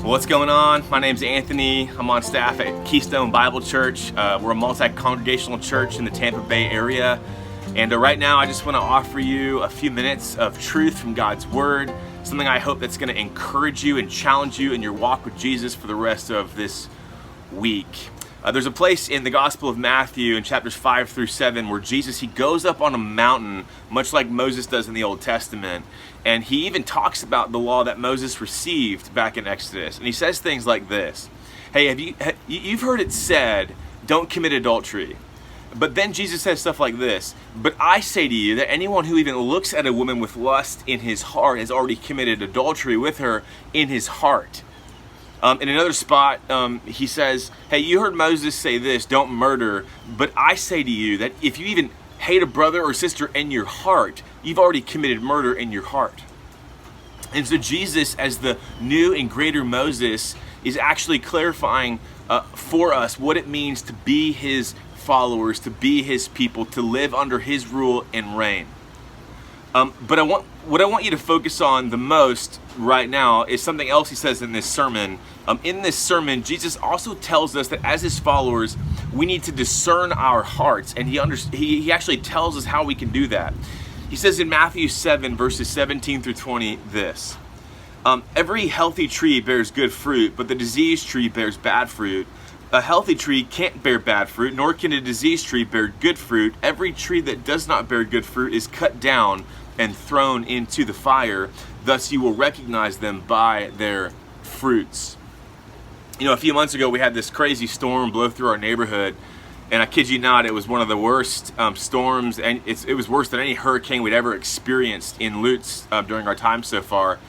Well, what's going on? My name's Anthony. I'm on staff at Keystone Bible Church. We're a multi-congregational church in the Tampa Bay area. And right now, I just want to offer you a few minutes of truth from God's Word, something I hope that's going to encourage you and challenge you in your walk with Jesus for the rest of this week. There's a place in the Gospel of Matthew in chapters 5 through 7 where Jesus, he goes up on a mountain, much like Moses does in the Old Testament. And he even talks about the law that Moses received back in Exodus. And he says things like this. Hey, you've heard it said, don't commit adultery. But then Jesus says stuff like this. But I say to you that anyone who even looks at a woman with lust in his heart has already committed adultery with her in his heart. In another spot, he says, hey, you heard Moses say this, don't murder, but I say to you that if you even hate a brother or sister in your heart, you've already committed murder in your heart. And so Jesus, as the new and greater Moses, is actually clarifying for us what it means to be his followers, to be his people, to live under his rule and reign. But what I want you to focus on the most right now is something else he says in this sermon. In this sermon, Jesus also tells us that as his followers, we need to discern our hearts, and he actually tells us how we can do that. He says in Matthew 7, verses 17 through 20, this. Every healthy tree bears good fruit, but the diseased tree bears bad fruit. A healthy tree can't bear bad fruit, nor can a diseased tree bear good fruit. Every tree that does not bear good fruit is cut down and thrown into the fire. Thus you will recognize them by their fruits. You know, a few months ago we had this crazy storm blow through our neighborhood, and I kid you not, it was one of the worst storms, and it was worse than any hurricane we'd ever experienced in Lutz during our time so far.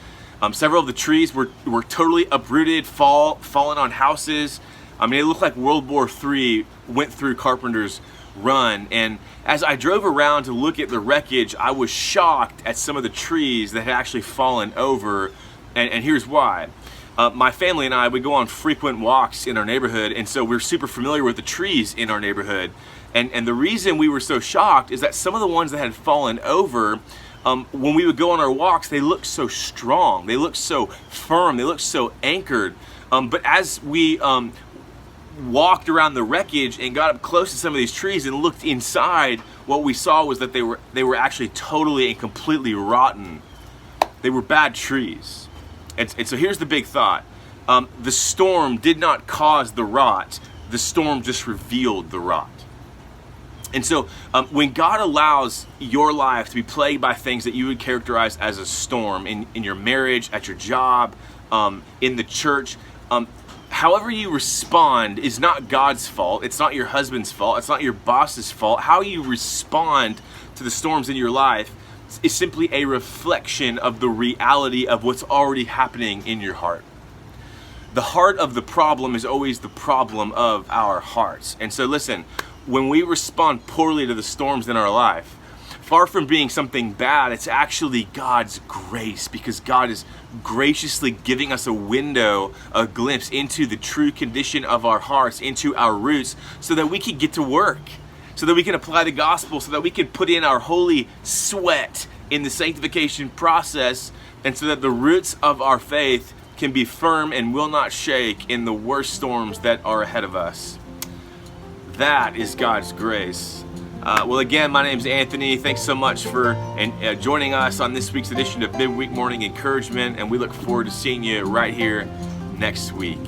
Several of the trees were totally uprooted, fallen on houses. I mean, it looked like World War III went through Carpenter's Run. And as I drove around to look at the wreckage, I was shocked at some of the trees that had actually fallen over. And here's why. My family and I, we go on frequent walks in our neighborhood, and so we're super familiar with the trees in our neighborhood. And the reason we were so shocked is that some of the ones that had fallen over, when we would go on our walks, they looked so strong, they looked so firm, they looked so anchored. But as we walked around the wreckage and got up close to some of these trees and looked inside, what we saw was that they were actually totally and completely rotten. They were bad trees. And so here's the big thought. The storm did not cause the rot. The storm just revealed the rot. And so when God allows your life to be plagued by things that you would characterize as a storm in your marriage, at your job, in the church, however you respond is not God's fault. It's not your husband's fault. It's not your boss's fault. How you respond to the storms in your life is simply a reflection of the reality of what's already happening in your heart. The heart of the problem is always the problem of our hearts. And so listen, when we respond poorly to the storms in our life, far from being something bad, it's actually God's grace, because God is graciously giving us a window, a glimpse into the true condition of our hearts, into our roots, so that we can get to work, so that we can apply the gospel, so that we can put in our holy sweat in the sanctification process, and so that the roots of our faith can be firm and will not shake in the worst storms that are ahead of us. That is God's grace. Well, again, my name's Anthony. Thanks so much for joining us on this week's edition of Midweek Morning Encouragement, and we look forward to seeing you right here next week.